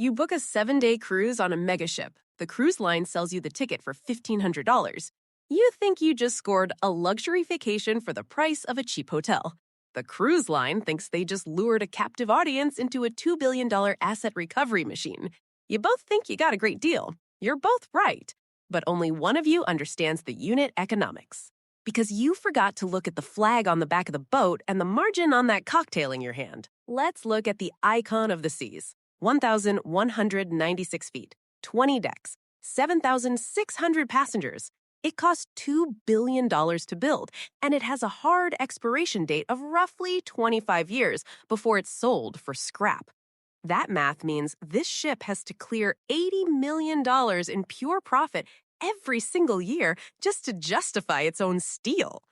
You book a 7-day cruise on a mega ship. The cruise line sells you the ticket for $1,500. You think you just scored a luxury vacation for the price of a cheap hotel. The cruise line thinks they just lured a captive audience into a $2 billion asset recovery machine. You both think you got a great deal. You're both right. But only one of you understands the unit economics. Because you forgot to look at the flag on the back of the boat and the margin on that cocktail in your hand. Let's look at the icon of the seas. 1,196 feet, 20 decks, 7,600 passengers. It cost $2 billion to build, and it has a hard expiration date of roughly 25 years before it's sold for scrap. That math means this ship has to clear $80 million in pure profit every single year just to justify its own steal.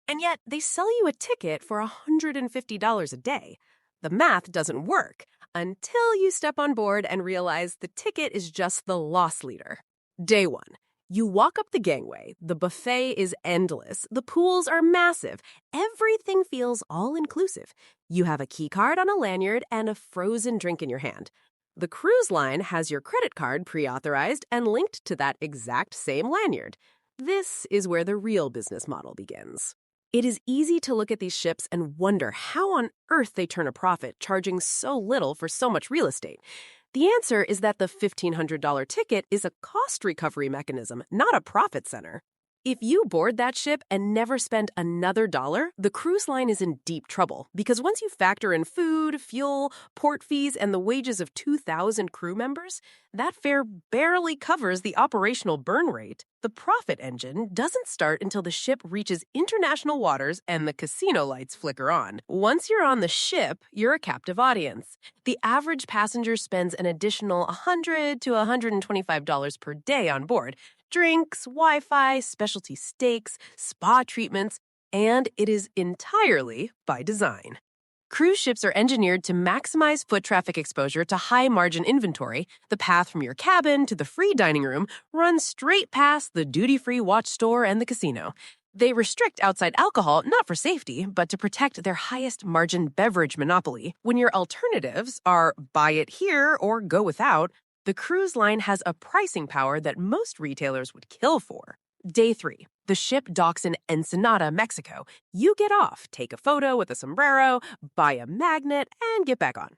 And yet, they sell you a ticket for $150 a day. The math doesn't work until you step on board and realize the ticket is just the loss leader. Day 1. You walk up the gangway. The buffet is endless. The pools are massive. Everything feels all-inclusive. You have a key card on a lanyard and a frozen drink in your hand. The cruise line has your credit card pre-authorized and linked to that exact same lanyard. This is where the real business model begins. It is easy to look at these ships and wonder how on earth they turn a profit, charging so little for so much real estate. The answer is that the $1,500 ticket is a cost recovery mechanism, not a profit center. If you board that ship and never spend another dollar, the cruise line is in deep trouble because once you factor in food, fuel, port fees, and the wages of 2,000 crew members, that fare barely covers the operational burn rate. The profit engine doesn't start until the ship reaches international waters and the casino lights flicker on. Once you're on the ship, you're a captive audience. The average passenger spends an additional $100 to $125 per day on board. Drinks, Wi-Fi, specialty steaks, spa treatments, and it is entirely by design. Cruise ships are engineered to maximize foot traffic exposure to high-margin inventory. The path from your cabin to the free dining room runs straight past the duty-free watch store and the casino. They restrict outside alcohol not for safety, but to protect their highest-margin beverage monopoly. When your alternatives are buy it here or go without, the cruise line has a pricing power that most retailers would kill for. Day 3. The ship docks in Ensenada, Mexico. You get off, take a photo with a sombrero, buy a magnet, and get back on.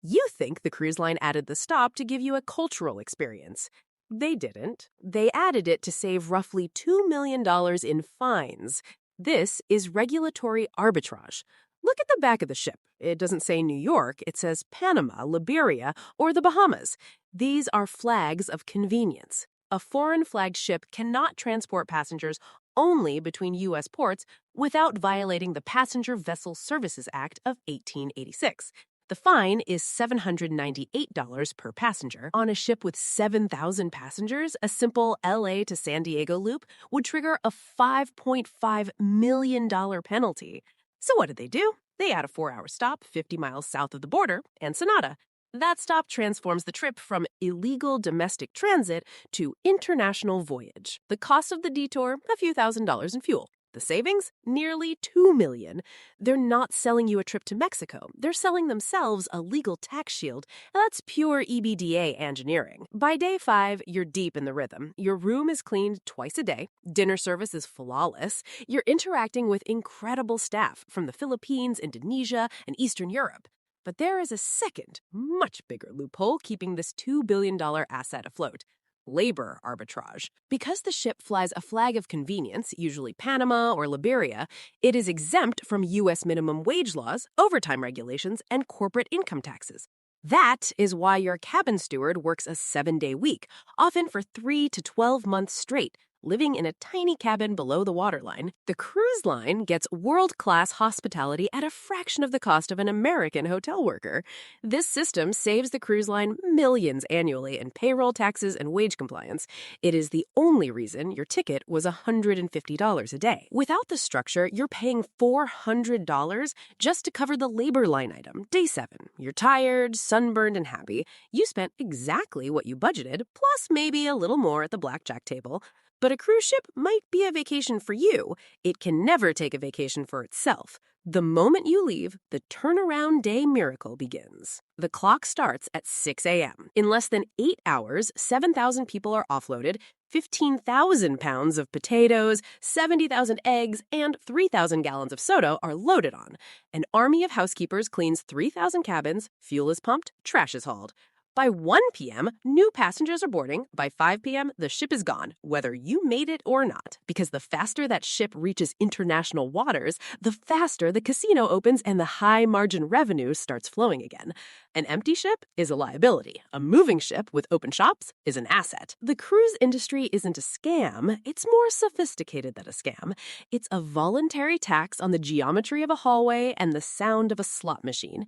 You think the cruise line added the stop to give you a cultural experience. They didn't. They added it to save roughly $2 million in fines. This is regulatory arbitrage. Look at the back of the ship. It doesn't say New York. It says Panama, Liberia, or the Bahamas. These are flags of convenience. A foreign flagged ship cannot transport passengers only between U.S. ports without violating the Passenger Vessel Services Act of 1886. The fine is $798 per passenger. On a ship with 7,000 passengers, a simple LA to San Diego loop would trigger a $5.5 million penalty. So what did they do? They add a 4-hour stop 50 miles south of the border, Ensenada. That stop transforms the trip from illegal domestic transit to international voyage. The cost of the detour, a few $1,000s in fuel. The savings? Nearly $2 million. They're not selling you a trip to Mexico. They're selling themselves a legal tax shield. That's pure EBITDA engineering. By day 5, you're deep in the rhythm. Your room is cleaned twice a day. Dinner service is flawless. You're interacting with incredible staff from the Philippines, Indonesia, and Eastern Europe. But there is a second, much bigger loophole keeping this $2 billion asset afloat. Labor arbitrage. Because the ship flies a flag of convenience, usually Panama or Liberia, it is exempt from U.S. minimum wage laws, overtime regulations, and corporate income taxes. That is why your cabin steward works a 7-day week, often for 3 to 12 months straight, living in a tiny cabin below the waterline. The cruise line gets world-class hospitality at a fraction of the cost of an American hotel worker. This system saves the cruise line millions annually in payroll taxes and wage compliance. It is the only reason your ticket was $150 a day. Without the structure, you're paying $400 just to cover the labor line item. Day 7. You're tired, sunburned, and happy. You spent exactly what you budgeted, plus maybe a little more at the blackjack table. But a cruise ship might be a vacation for you. It can never take a vacation for itself. The moment you leave, the turnaround day miracle begins. The clock starts at 6 a.m. In less than 8 hours, 7,000 people are offloaded, 15,000 pounds of potatoes, 70,000 eggs, and 3,000 gallons of soda are loaded on. An army of housekeepers cleans 3,000 cabins, fuel is pumped, trash is hauled. By 1 p.m., new passengers are boarding. By 5 p.m., the ship is gone, whether you made it or not. Because the faster that ship reaches international waters, the faster the casino opens and the high-margin revenue starts flowing again. An empty ship is a liability. A moving ship with open shops is an asset. The cruise industry isn't a scam. It's more sophisticated than a scam. It's a voluntary tax on the geometry of a hallway and the sound of a slot machine.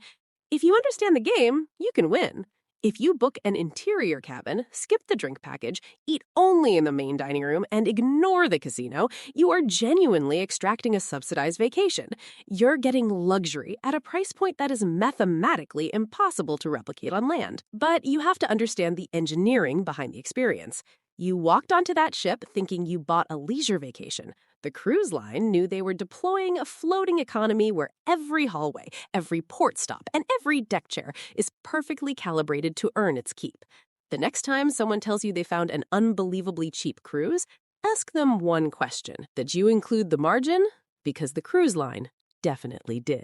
If you understand the game, you can win. If you book an interior cabin, skip the drink package, eat only in the main dining room, and ignore the casino, you are genuinely extracting a subsidized vacation. You're getting luxury at a price point that is mathematically impossible to replicate on land. But you have to understand the engineering behind the experience. You walked onto that ship thinking you bought a leisure vacation. The cruise line knew they were deploying a floating economy where every hallway, every port stop, and every deck chair is perfectly calibrated to earn its keep. The next time someone tells you they found an unbelievably cheap cruise, ask them one question. Did you include the margin? Because the cruise line definitely did.